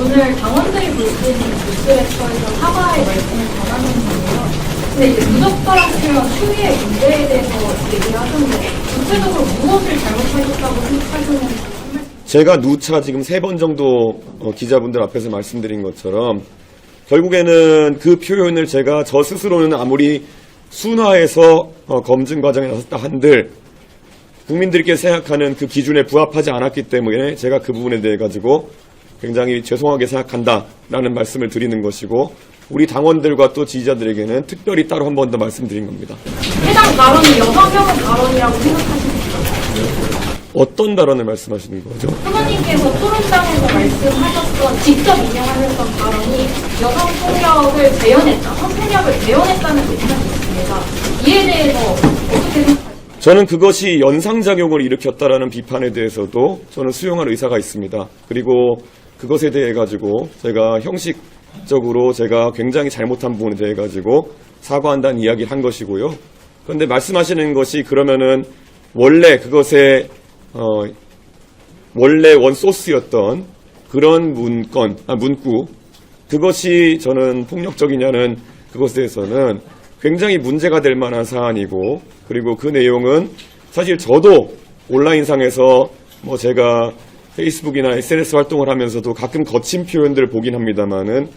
오늘 당원들이 불신 뉴스레터에서 사과의 말씀을 전하는데요. 근데 이제 무적발언이랑 추위의 문제에 대해서 얘기를 하셨는데 구체적으로 무엇을 잘못하셨다고 생각하시는지. 제가 누차 지금 3번 정도 기자분들 앞에서 말씀드린 것처럼 결국에는 그 표현을 제가 저 스스로는 아무리 순화해서 검증 과정에 나섰다 한들 국민들께 생각하는 그 기준에 부합하지 않았기 때문에 제가 그 부분에 대해 가지고 굉장히 죄송하게 생각한다라는 말씀을 드리는 것이고 우리 당원들과 또 지지자들에게는 특별히 따로 한 번 더 말씀드린 겁니다. 해당 발언이 여성혐오 발언이라고 생각하십니까? 어떤 발언을 말씀하시는 거죠? 후보님께서 토론장에서 말씀하셨던 직접 인용하셨던 발언이 여성 폭력을 재현했다, 성폭력을 재현했다는 의견이었습니다. 이에 대해서 어떻게 생각하십니까? 저는 그것이 연상작용을 일으켰다라는 비판에 대해서도 저는 수용할 의사가 있습니다. 그리고 그것에 대해 가지고 제가 형식적으로 제가 굉장히 잘못한 부분에 대해 가지고 사과한다는 이야기를 한 것이고요. 그런데 말씀하시는 것이 그러면은 원래 그것의 원래 원소스였던 그런 문구 그것이 저는 폭력적이냐는 그것에 대해서는 굉장히 문제가 될 만한 사안이고 그리고 그 내용은 사실 저도 온라인상에서 뭐 제가 페이스북이나 SNS 활동을 하면서도 가끔 거친 표현들을 보긴 합니다만은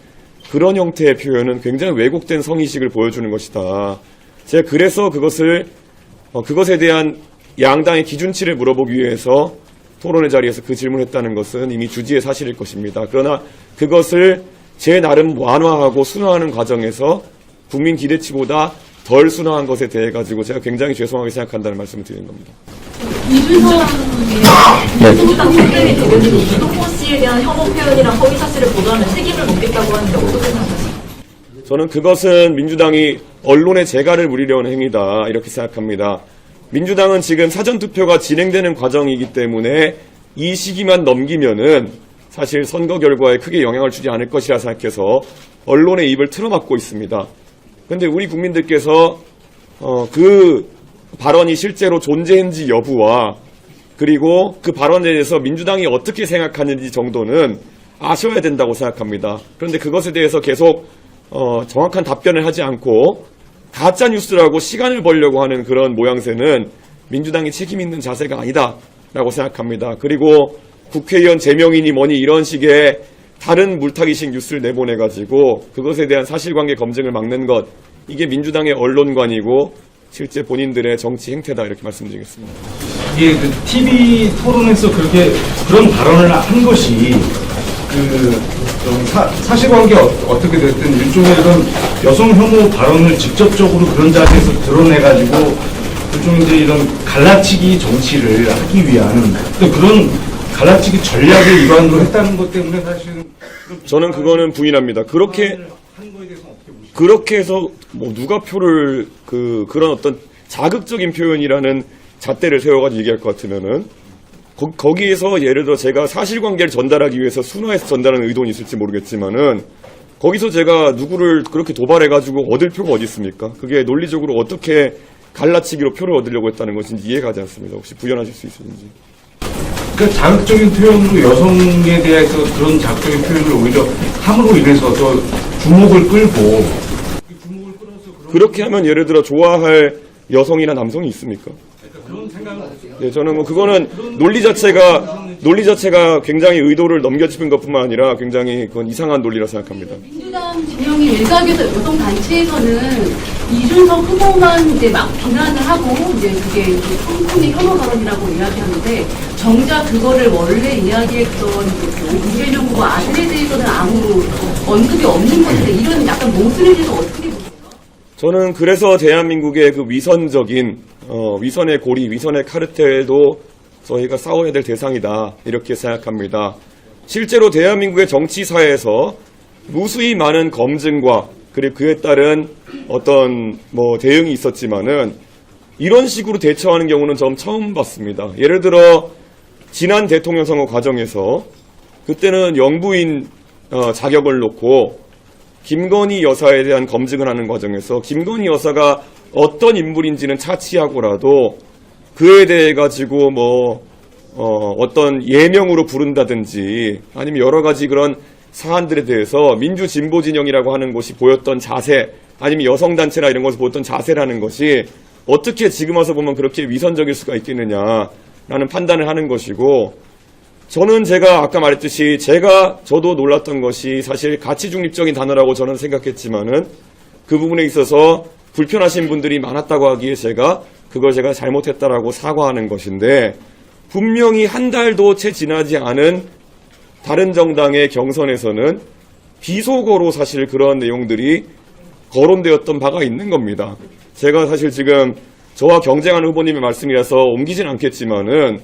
그런 형태의 표현은 굉장히 왜곡된 성의식을 보여주는 것이다. 제가 그래서 그것에 대한 양당의 기준치를 물어보기 위해서 토론의 자리에서 그 질문을 했다는 것은 이미 주지의 사실일 것입니다. 그러나 그것을 제 나름 완화하고 순화하는 과정에서 국민 기대치보다 덜 순화한 것에 대해 가지고 제가 굉장히 죄송하게 생각한다는 말씀을 드리는 겁니다. 이준석 민주당 상대의 대변인이 이동호 씨에 대한 혐오 표현이랑 허위 사실을 보도하면 책임을 묻겠다고 하는데 어떻게 생각하십니까? 저는 그것은 민주당이 언론의 재갈을 물리려는 행위다 이렇게 생각합니다. 민주당은 지금 사전투표가 진행되는 과정이기 때문에 이 시기만 넘기면은 사실 선거 결과에 크게 영향을 주지 않을 것이라 생각해서 언론의 입을 틀어막고 있습니다. 그런데 우리 국민들께서 그 발언이 실제로 존재했는지 여부와 그리고 그 발언에 대해서 민주당이 어떻게 생각하는지 정도는 아셔야 된다고 생각합니다. 그런데 그것에 대해서 계속 정확한 답변을 하지 않고 가짜뉴스라고 시간을 벌려고 하는 그런 모양새는 민주당이 책임 있는 자세가 아니다라고 생각합니다. 그리고 국회의원 제명이니 뭐니 이런 식의 다른 물타기식 뉴스를 내보내가지고 그것에 대한 사실관계 검증을 막는 것 이게 민주당의 언론관이고 실제 본인들의 정치 행태다 이렇게 말씀드리겠습니다. 이게 그 TV 토론에서 그런 발언을 한 것이 사실관계 어떻게 됐든 일종의 이런 여성 혐오 발언을 직접적으로 그런 자리에서 드러내가지고 일종의 이제 이런 갈라치기 정치를 하기 위한 또 그런 갈라치기 전략을 일환으로 했다는 것 때문에 사실은 저는 그거는 부인합니다. 그렇게 해서 뭐 누가 표를 그런 어떤 자극적인 표현이라는 잣대를 세워가지고 얘기할 것 같으면은 거기에서 예를 들어 제가 사실관계를 전달하기 위해서 순화해서 전달하는 의도는 있을지 모르겠지만은 거기서 제가 누구를 그렇게 도발해가지고 얻을 표가 어디 있습니까? 그게 논리적으로 어떻게 갈라치기로 표를 얻으려고 했다는 것인지 이해가 가지 않습니다. 혹시 부연하실 수 있으신지. 그 자극적인 표현으로 여성에 대해서 그런 자극적인 표현을 오히려 함으로 인해서 더 주목을 끌고 그렇게 하면 예를 들어 좋아할 여성이나 남성이 있습니까? 그런 생각은 없어요. 네, 저는 뭐 그거는 논리 자체가 굉장히 의도를 넘겨짚은 것뿐만 아니라 굉장히 그건 이상한 논리라 생각합니다. 민주당 진영이 일각에서 여성 단체에서는 이준석 후보만 이제 막 비난을 하고 이제 그게 성폭력 혐오 발언이라고 이야기하는데 정작 그거를 원래 이야기했던 이재명 후보 아들에 대해서는 아무 언급이 없는 건데 이런 약간 모순에 대해서 어떻게 보세요? 저는 그래서 대한민국의 그 위선적인 위선의 고리, 위선의 카르텔도 저희가 싸워야 될 대상이다 이렇게 생각합니다. 실제로 대한민국의 정치사에서 무수히 많은 검증과 그리고 그에 따른 어떤 대응이 있었지만은 이런 식으로 대처하는 경우는 전 처음 봤습니다. 예를 들어 지난 대통령 선거 과정에서 그때는 영부인 자격을 놓고 김건희 여사에 대한 검증을 하는 과정에서 김건희 여사가 어떤 인물인지는 차치하고라도 그에 대해 가지고 어떤 예명으로 부른다든지 아니면 여러 가지 그런 사안들에 대해서 민주진보진영이라고 하는 곳이 보였던 자세, 아니면 여성단체나 이런 것을 보였던 자세라는 것이 어떻게 지금 와서 보면 그렇게 위선적일 수가 있겠느냐라는 판단을 하는 것이고, 저는 제가 아까 말했듯이 저도 놀랐던 것이 사실 가치 중립적인 단어라고 저는 생각했지만은 그 부분에 있어서 불편하신 분들이 많았다고 하기에 제가 잘못했다라고 사과하는 것인데, 분명히 한 달도 채 지나지 않은 다른 정당의 경선에서는 비속어로 사실 그런 내용들이 거론되었던 바가 있는 겁니다. 제가 사실 지금 저와 경쟁하는 후보님의 말씀이라서 옮기진 않겠지만은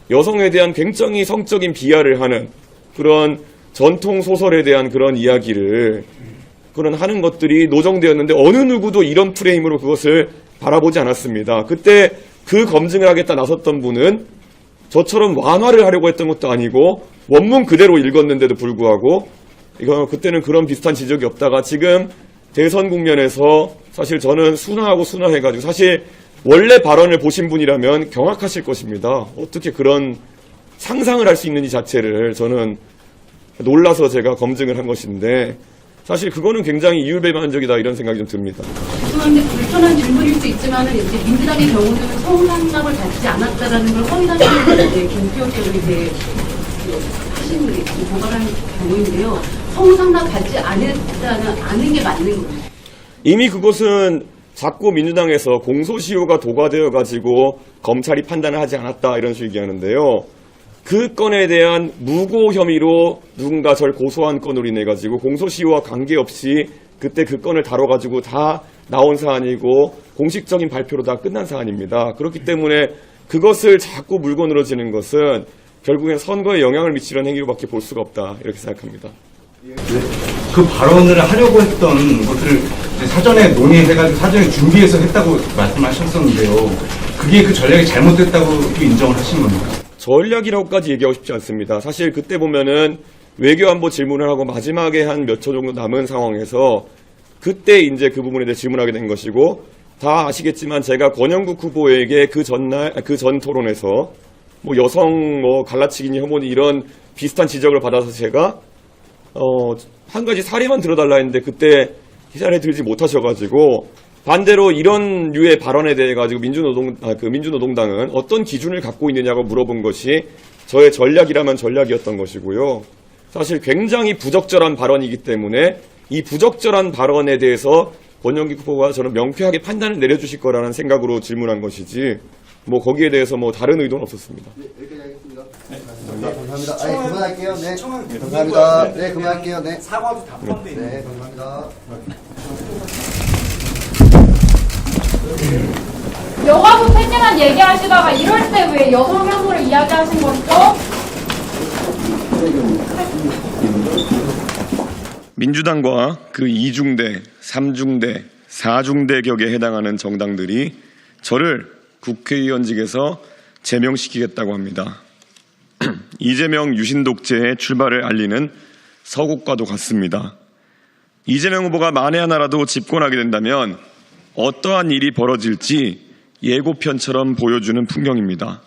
여성에 대한 굉장히 성적인 비하를 하는 그런 전통 소설에 대한 그런 이야기를 하는 것들이 노정되었는데 어느 누구도 이런 프레임으로 그것을 바라보지 않았습니다. 그때 그 검증을 하겠다 나섰던 분은 저처럼 완화를 하려고 했던 것도 아니고 원문 그대로 읽었는데도 불구하고 그때는 그런 비슷한 지적이 없다가 지금 대선 국면에서 사실 저는 순화해가지고 사실 원래 발언을 보신 분이라면 경악하실 것입니다. 어떻게 그런 상상을 할 수 있는지 자체를 저는 놀라서 제가 검증을 한 것인데, 사실 그거는 굉장히 이율배반적이다 이런 생각이 좀 듭니다. 죄송한데 불편한 질문일 수 있지만은 이제 민주당의 경우는 성상납을 갖지 않았다라는 걸 허위사실을 이제 김표적으로 이제 하시는 게 고발한 경우인데요. 성상납 갖지 않은 게 맞는 거죠. 이미 그것은 자꾸 민주당에서 공소시효가 도과되어가지고 검찰이 판단을 하지 않았다 이런 식으로 얘기하는데요. 그 건에 대한 무고 혐의로 누군가 절 고소한 건으로 인해 가지고 공소시효와 관계없이 그때 그 건을 다뤄가지고 다 나온 사안이고 공식적인 발표로 다 끝난 사안입니다. 그렇기 때문에 그것을 자꾸 물고 늘어지는 것은 결국엔 선거에 영향을 미치는 행위로밖에 볼 수가 없다 이렇게 생각합니다. 그 발언을 하려고 했던 것들을 이제 사전에 논의해가지고 사전에 준비해서 했다고 말씀하셨었는데요. 그게 그 전략이 잘못됐다고 인정을 하신 겁니까? 전략이라고까지 얘기하고 싶지 않습니다. 사실 그때 보면은 외교안보 질문을 하고 마지막에 한 몇 초 정도 남은 상황에서 그때 이제 그 부분에 대해 질문하게 된 것이고, 다 아시겠지만 제가 권영국 후보에게 그 전 토론에서 여성 갈라치기니 혐오니 이런 비슷한 지적을 받아서 제가 한 가지 사례만 들어달라 했는데 그때 사례 들지 못하셔가지고, 반대로 이런 류의 발언에 대해 가지고 민주노동당은 어떤 기준을 갖고 있느냐고 물어본 것이 저의 전략이라면 전략이었던 것이고요. 사실 굉장히 부적절한 발언이기 때문에 이 부적절한 발언에 대해서 권영기 후보가 저는 명쾌하게 판단을 내려주실 거라는 생각으로 질문한 것이지 거기에 대해서 다른 의도는 없었습니다. 네, 여기까지 하겠습니다. 네, 감사합니다. 그만할게요. 네, 감사합니다. 네, 그만할게요. 네. 사과도 다 포함되어 있는. 네, 감사합니다. 여가부 폐지만 얘기하시다가 이럴 때 왜 여성 혐오를 이야기하신 거죠? 민주당과 그 2중대, 3중대, 4중대 격에 해당하는 정당들이 저를 국회의원직에서 제명시키겠다고 합니다. 이재명 유신 독재의 출발을 알리는 서곡과도 같습니다. 이재명 후보가 만에 하나라도 집권하게 된다면 어떠한 일이 벌어질지 예고편처럼 보여주는 풍경입니다.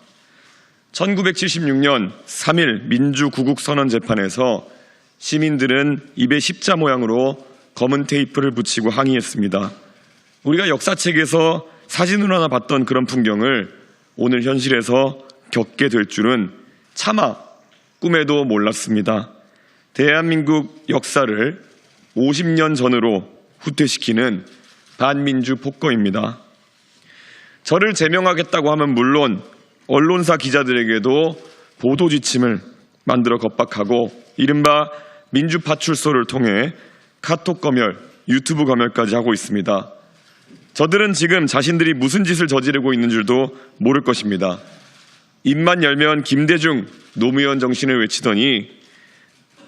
1976년 3.1 민주구국선언 재판에서 시민들은 입에 십자 모양으로 검은 테이프를 붙이고 항의했습니다. 우리가 역사책에서 사진으로 하나 봤던 그런 풍경을 오늘 현실에서 겪게 될 줄은 차마 꿈에도 몰랐습니다. 대한민국 역사를 50년 전으로 후퇴시키는 반민주 폭거입니다. 저를 제명하겠다고 하면 물론 언론사 기자들에게도 보도 지침을 만들어 겁박하고 이른바 민주파출소를 통해 카톡 검열, 유튜브 검열까지 하고 있습니다. 저들은 지금 자신들이 무슨 짓을 저지르고 있는 줄도 모를 것입니다. 입만 열면 김대중 노무현 정신을 외치더니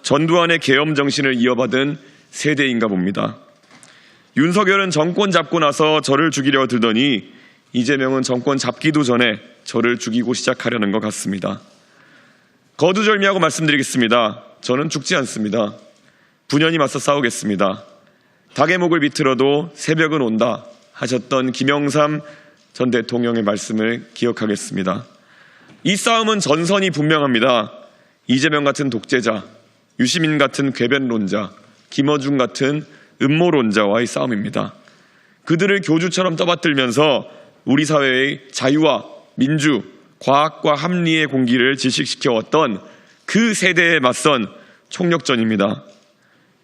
전두환의 계엄 정신을 이어받은 세대인가 봅니다. 윤석열은 정권 잡고 나서 저를 죽이려 들더니 이재명은 정권 잡기도 전에 저를 죽이고 시작하려는 것 같습니다. 거두절미하고 말씀드리겠습니다. 저는 죽지 않습니다. 분연히 맞서 싸우겠습니다. 닭의 목을 비틀어도 새벽은 온다 하셨던 김영삼 전 대통령의 말씀을 기억하겠습니다. 이 싸움은 전선이 분명합니다. 이재명 같은 독재자, 유시민 같은 궤변론자, 김어준 같은 음모론자와의 싸움입니다. 그들을 교주처럼 떠받들면서 우리 사회의 자유와 민주, 과학과 합리의 공기를 질식시켜왔던 그 세대에 맞선 총력전입니다.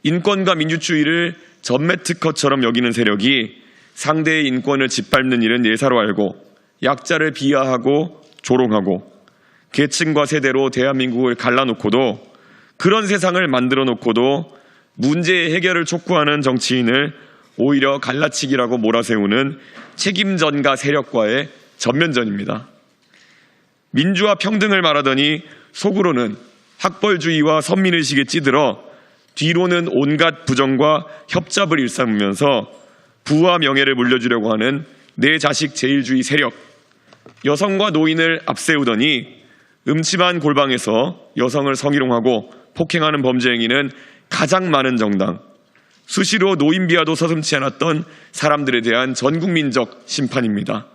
인권과 민주주의를 전매특허처럼 여기는 세력이 상대의 인권을 짓밟는 일은 예사로 알고 약자를 비하하고 조롱하고 계층과 세대로 대한민국을 갈라놓고도 그런 세상을 만들어 놓고도 문제의 해결을 촉구하는 정치인을 오히려 갈라치기라고 몰아세우는 책임전가 세력과의 전면전입니다. 민주화 평등을 말하더니 속으로는 학벌주의와 선민의식에 찌들어 뒤로는 온갖 부정과 협잡을 일삼으면서 부와 명예를 물려주려고 하는 내 자식 제일주의 세력, 여성과 노인을 앞세우더니 음침한 골방에서 여성을 성희롱하고 폭행하는 범죄 행위는 가장 많은 정당, 수시로 노인비하도 서슴지 않았던 사람들에 대한 전국민적 심판입니다.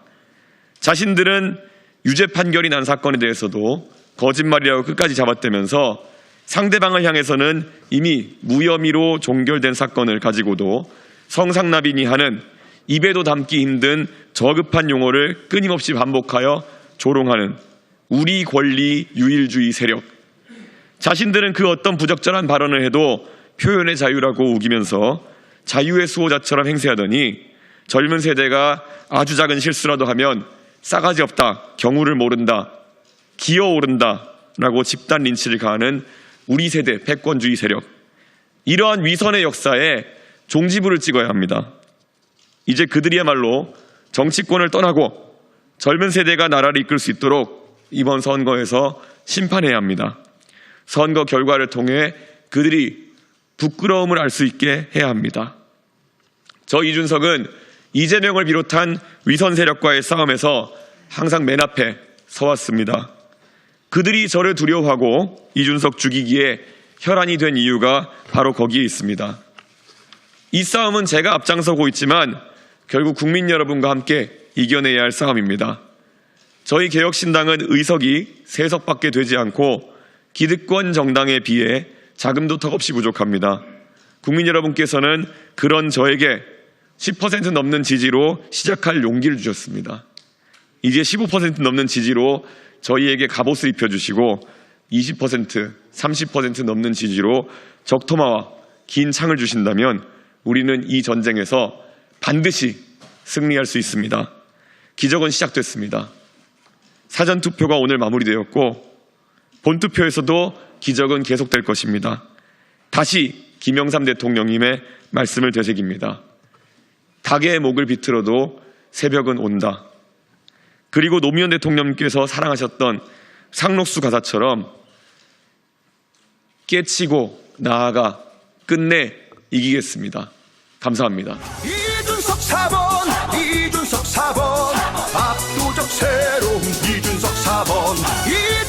자신들은 유죄 판결이 난 사건에 대해서도 거짓말이라고 끝까지 잡아떼면서 상대방을 향해서는 이미 무혐의로 종결된 사건을 가지고도 성상납인이 하는 입에도 담기 힘든 저급한 용어를 끊임없이 반복하여 조롱하는 우리 권리 유일주의 세력. 자신들은 그 어떤 부적절한 발언을 해도 표현의 자유라고 우기면서 자유의 수호자처럼 행세하더니 젊은 세대가 아주 작은 실수라도 하면 싸가지 없다, 경우를 모른다, 기어오른다 라고 집단 린치를 가하는 우리 세대 패권주의 세력. 이러한 위선의 역사에 종지부를 찍어야 합니다. 이제 그들이야말로 정치권을 떠나고 젊은 세대가 나라를 이끌 수 있도록 이번 선거에서 심판해야 합니다. 선거 결과를 통해 그들이 부끄러움을 알 수 있게 해야 합니다. 저 이준석은 이재명을 비롯한 위선 세력과의 싸움에서 항상 맨 앞에 서왔습니다. 그들이 저를 두려워하고 이준석 죽이기에 혈안이 된 이유가 바로 거기에 있습니다. 이 싸움은 제가 앞장서고 있지만 결국 국민 여러분과 함께 이겨내야 할 싸움입니다. 저희 개혁신당은 의석이 3석밖에 되지 않고 기득권 정당에 비해 자금도 턱없이 부족합니다. 국민 여러분께서는 그런 저에게 10% 넘는 지지로 시작할 용기를 주셨습니다. 이제 15% 넘는 지지로 저희에게 갑옷을 입혀주시고 20%, 30% 넘는 지지로 적토마와 긴 창을 주신다면 우리는 이 전쟁에서 반드시 승리할 수 있습니다. 기적은 시작됐습니다. 사전투표가 오늘 마무리되었고 본투표에서도 기적은 계속될 것입니다. 다시 김영삼 대통령님의 말씀을 되새깁니다. 닭의 목을 비틀어도 새벽은 온다. 그리고 노무현 대통령께서 사랑하셨던 상록수 가사처럼 깨치고 나아가 끝내 이기겠습니다. 감사합니다. 이준석 4번 압도적 새로운 이준석 4번